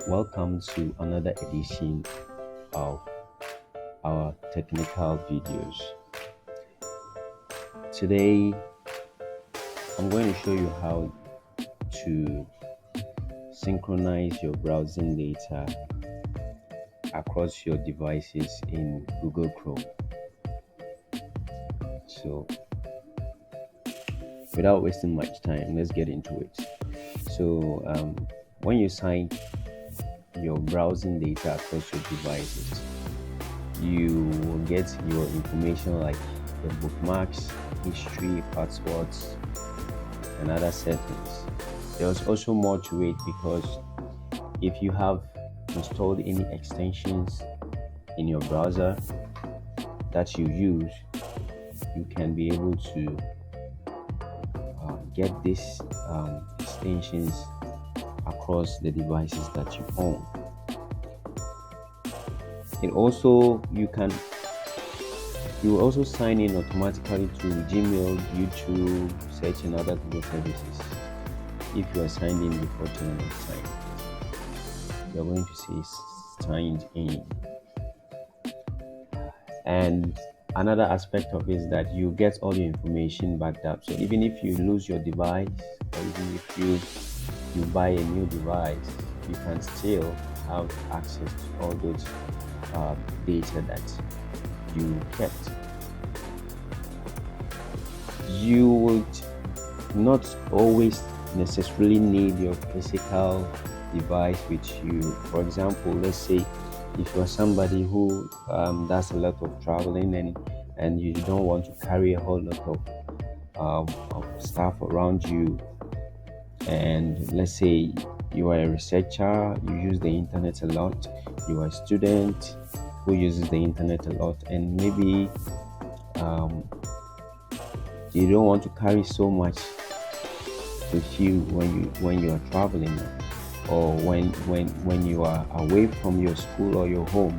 Welcome to another edition of our technical videos. Today, I'm going to show you how to synchronize your browsing data across your devices in Google Chrome. So, without wasting much time, let's get into it. So, when you sign your browsing data across your devices, you will get your information like the bookmarks, history, passwords, and other settings. There's also more to it because if you have installed any extensions in your browser that you use, you can be able to get these extensions across the devices that you own. You will also sign in automatically to Gmail, YouTube, search, and other Google services. If you are signed in before turning on sign, you're going to say signed in. And another aspect of it is that you get all your information backed up. So even if you lose your device, or even if you buy a new device, you can still have access to all those data that you kept. You would not always necessarily need your physical device with you. For example, let's say if you're somebody who does a lot of traveling and you don't want to carry a whole lot of stuff around you, and let's say you are a researcher, you use the internet a lot, you are a student who uses the internet a lot, and maybe you don't want to carry so much with you when you are traveling, or when you are away from your school or your home.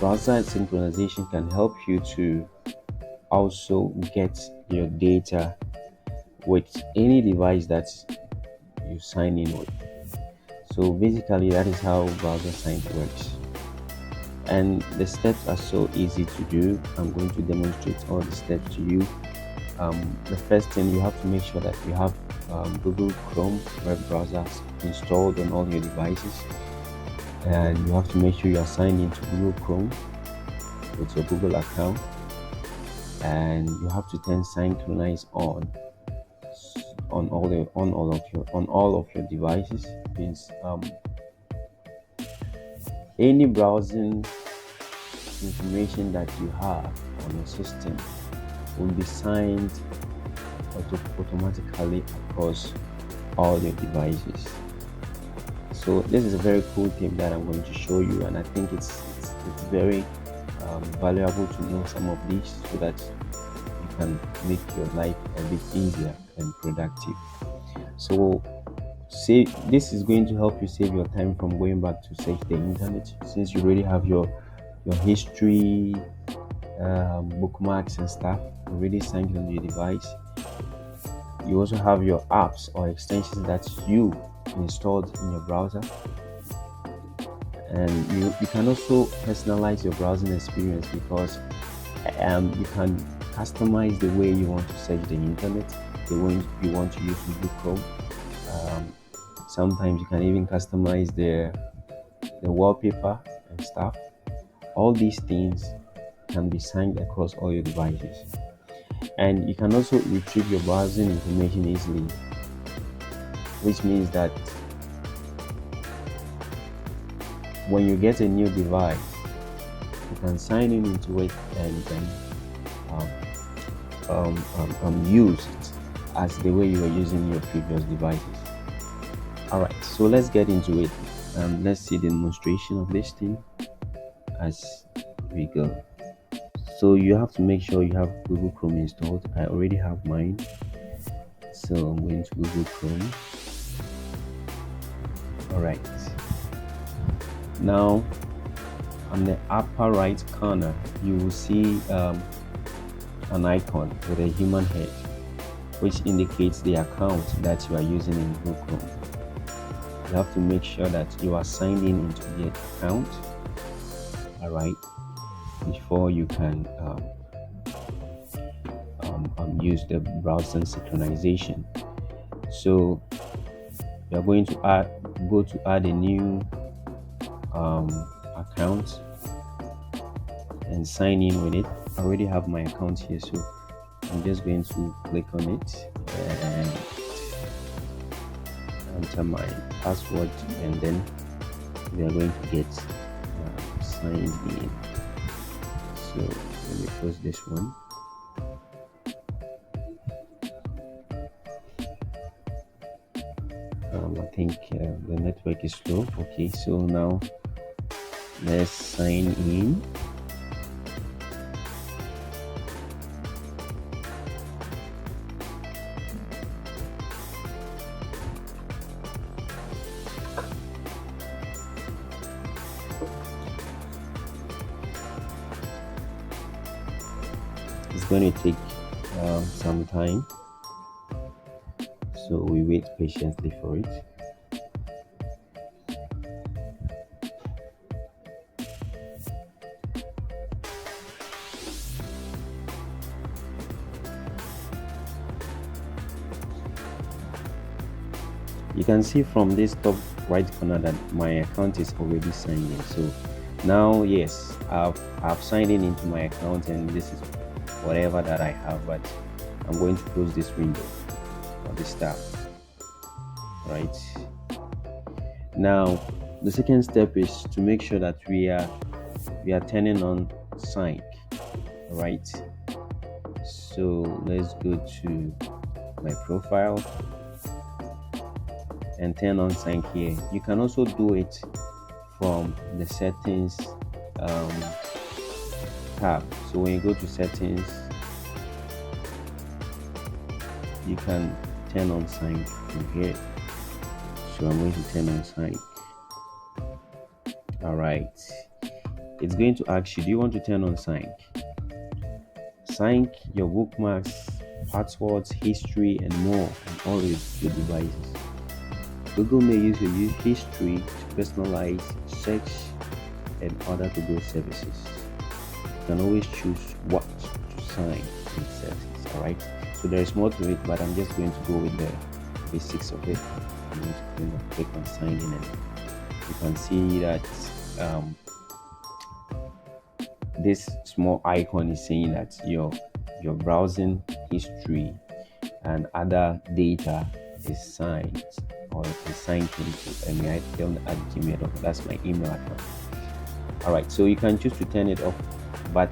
Browser synchronization can help you to also get your data with any device that you sign in with. So basically, that is how browser sign works. And the steps are so easy to do. I'm going to demonstrate all the steps to you. The first thing, you have to make sure that you have Google Chrome web browser installed on all your devices, and you have to make sure you are signed into Google Chrome with your Google account, and you have to turn Synchronize on all of your devices. Means any browsing information that you have on your system will be signed automatically across all your devices. So this is a very cool tip that I'm going to show you, and I think it's very valuable to know some of these so that you can make your life a bit easier and productive. So this is going to help you save your time from going back to search the internet, since you already have your history, bookmarks and stuff already signed on your device. You also have your apps or extensions that you installed in your browser, and you can also personalize your browsing experience because you can customize the way you want to search the internet, the way you want to use Google Chrome. Sometimes you can even customize the wallpaper and stuff. All these things can be signed across all your devices, and you can also retrieve your browsing information easily, which means that when you get a new device, you can sign in into it and then use it as the way you were using your previous devices. Alright, so let's get into it. Let's see the demonstration of this thing as we go. So you have to make sure you have Google Chrome installed. I already have mine, so I'm going to Google Chrome. Alright, now on the upper right corner you will see an icon with a human head, which indicates the account that you are using in Google Chrome. you have to make sure that you are signed in into the account, all right, before you can use the browser synchronization. So you're going to add a new account and sign in with it. I already have my account here, so I'm just going to click on it and enter my password, and then we are going to get signed in. So let me close this one. I think the network is slow. Okay, so now let's sign in. It's going to take some time, so we wait patiently for it. You can see from this top right corner that my account is already signed in. So now, yes, I've signed in into my account, and this is whatever that I have, but I'm going to close this window for this tab. Right now, the second step is to make sure that we are turning on sync. Right, so let's go to my profile and turn on sync here. You can also do it from the settings tab. So when you go to settings, you can turn on sync from here. So I'm going to turn on sync. All right, it's going to ask you, do you want to turn on sync? Sync your bookmarks, passwords, history, and more on all your devices. Google may use your history to personalize, search, and other Google services. You can always choose what to sign in settings. All right, so there is more to it, but I'm just going to go with the basics of it. I'm going to click on sign in, and you can see that this small icon is saying that your browsing history and other data is signed or is signed into email@gmail.com. That's my email account. All right, so you can choose to turn it off, but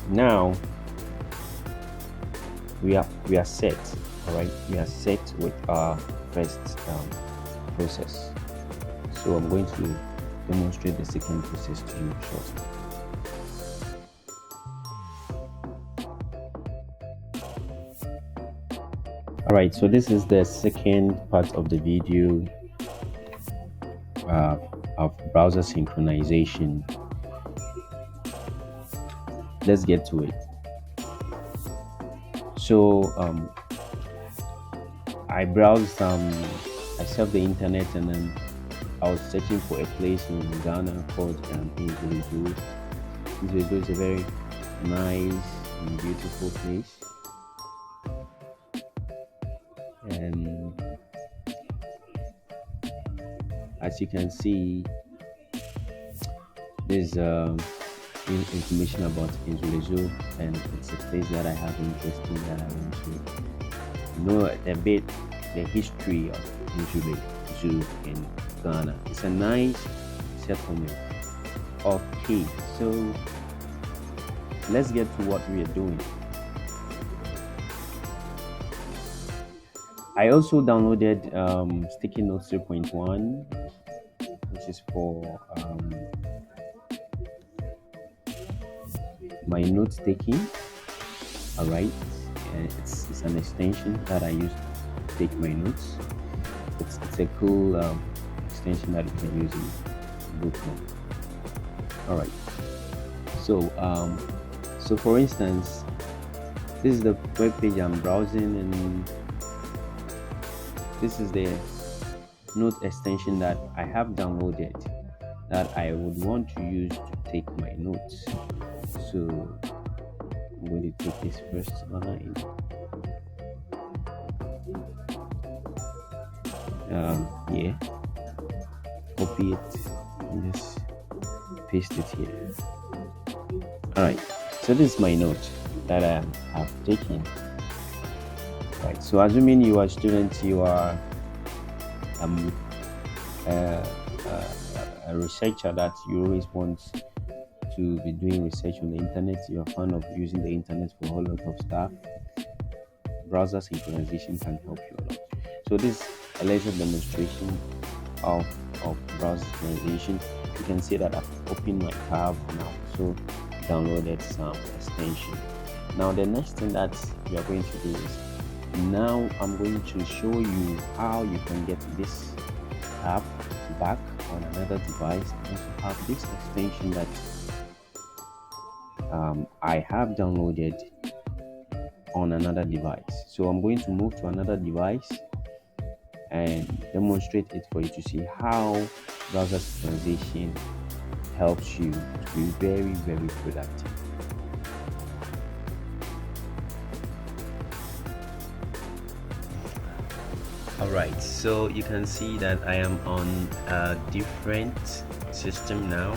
now we are set. All right, we are set with our first process. So I'm going to demonstrate the second process to you shortly. All right, so this is the second part of the video of browser synchronization. Let's get to it. So I browsed, I surfed the internet, and then I was searching for a place in Ghana called Inzulizu. Inzulizu is a very nice and beautiful place. And as you can see, there's information about Inzulizu, and it's a place that I have interest in, that I want to know a bit the history of Inzulizu in Ghana. It's a nice settlement. Okay, so let's get to what we are doing. I also downloaded Sticky Notes 3.1, which is for my note taking. All right, and it's an extension that I use to take my notes. It's a cool extension that you can use in Google. All right, so for instance, this is the web page I'm browsing, and this is the note extension that I have downloaded that I would want to use to take my notes. So I'm going to take this first line. Yeah, copy it and just paste it here. All right, so this is my note that I have taken. Right, so assuming you are a student, you are um, uh, a researcher that you always want to be doing research on the internet, you're a fan of using the internet for a whole lot of stuff, browser synchronization can help you a lot. So this is a laser demonstration of, browser synchronization. You can see that I've opened my tab and I've also downloaded some extension. Now the next thing that we are going to do is, now I'm going to show you how you can get this app back on another device and also have this extension that I have downloaded on another device. So I'm going to move to another device and demonstrate it for you to see how browser synchronization helps you to be very, very productive. Alright, so you can see that I am on a different system now,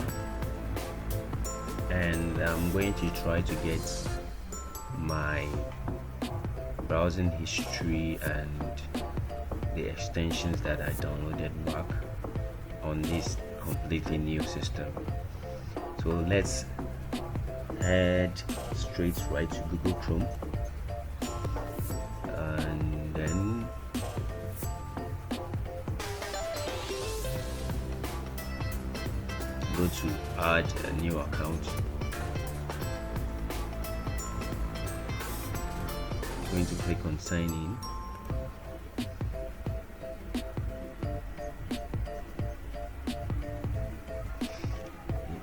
and I'm going to try to get my browsing history and the extensions that I downloaded back on this completely new system. So let's head straight right to Google Chrome and then go to add a new account. I'm going to click on sign in.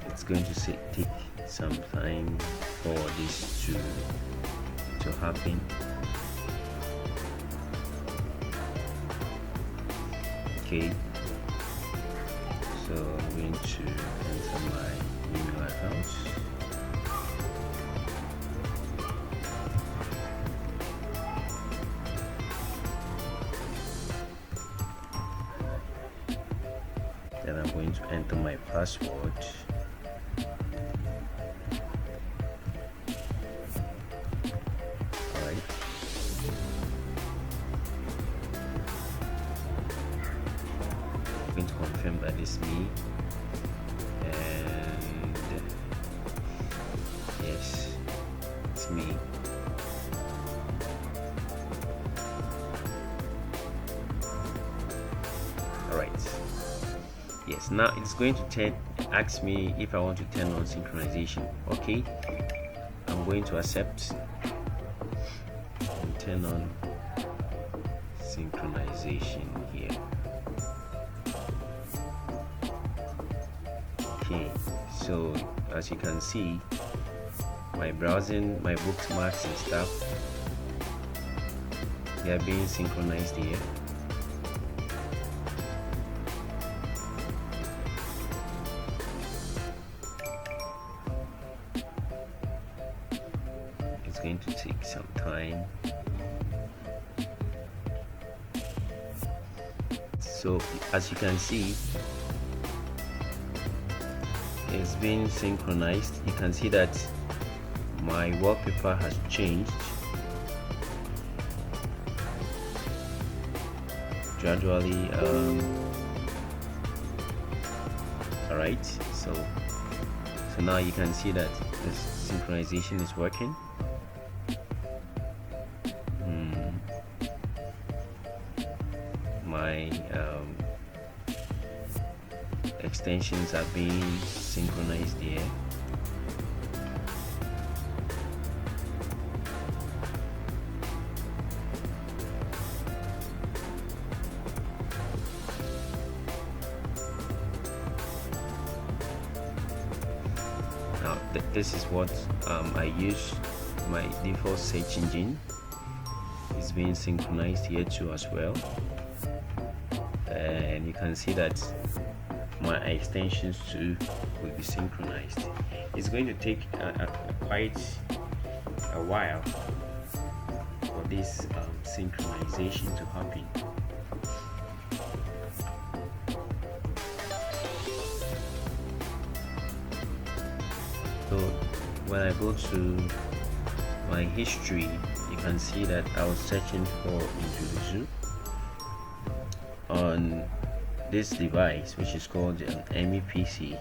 It's going to take some time for this to happen. Okay, so I'm going to enter my email account. Then I'm going to enter my password. Alright. I'm going to confirm that it's me. And yes, it's me. Alright. Yes, now it's going to ask me if I want to turn on synchronization. Okay, I'm going to accept and turn on synchronization here. Okay, so as you can see, my browsing, my bookmarks and stuff, they are being synchronized here. It's going to take some time. So as you can see, it's been synchronized. You can see that my wallpaper has changed gradually. All right, so now you can see that this synchronization is working. My extensions are being synchronized here. Now this is what I use. My default search engine is being synchronized here too as well. and you can see that my extensions too will be synchronized. It's going to take quite a while for this synchronization to happen. So when I go to my history, you can see that I was searching for Introduce on this device, which is called an MEPC,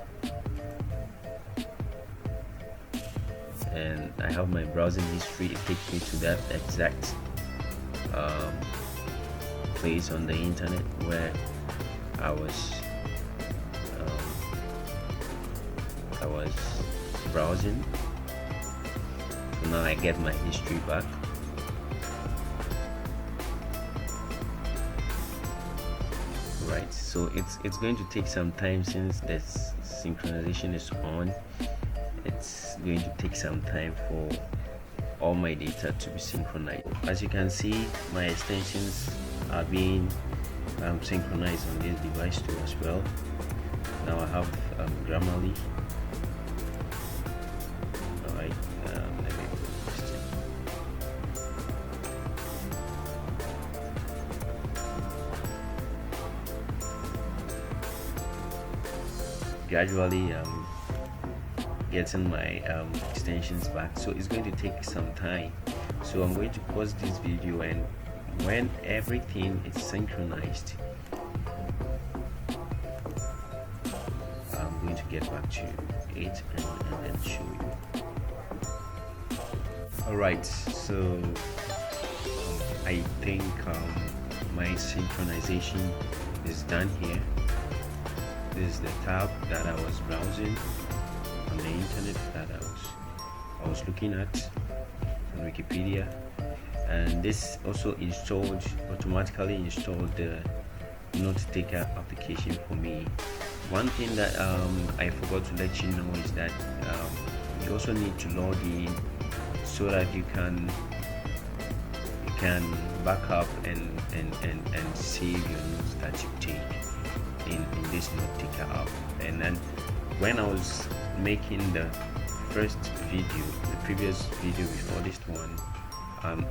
and I have my browsing history. It takes me to that exact place on the internet where I was browsing. So now I get my history back. Right, so it's going to take some time since this synchronization is on. It's going to take some time for all my data to be synchronized. As you can see, my extensions are being synchronized on this device too as well. Now I have Grammarly. Alright, let me put this thing. Gradually getting my extensions back, so it's going to take some time. So I'm going to pause this video, and when everything is synchronized, I'm going to get back to it and then show you. Alright, so I think my synchronization is done here. This is the tab that I was browsing on the internet, that I was looking at on Wikipedia, and this also automatically installed the note taker application for me. One thing that I forgot to let you know is that you also need to log in so that you can back up and save your notes that you take in this note taker app. And then when I was making the previous video before this one,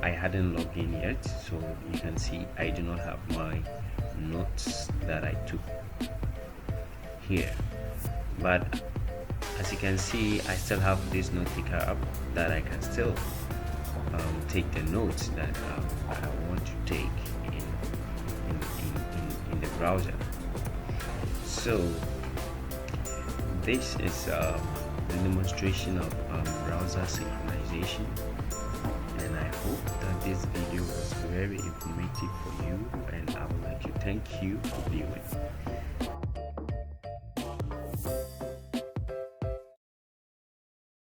I hadn't logged in yet, so you can see I do not have my notes that I took here. But as you can see, I still have this note taker app that I can still take the notes that I want to take in the browser. So this is the demonstration of browser synchronization, and I hope that this video was very informative for you, and I would like to thank you for viewing.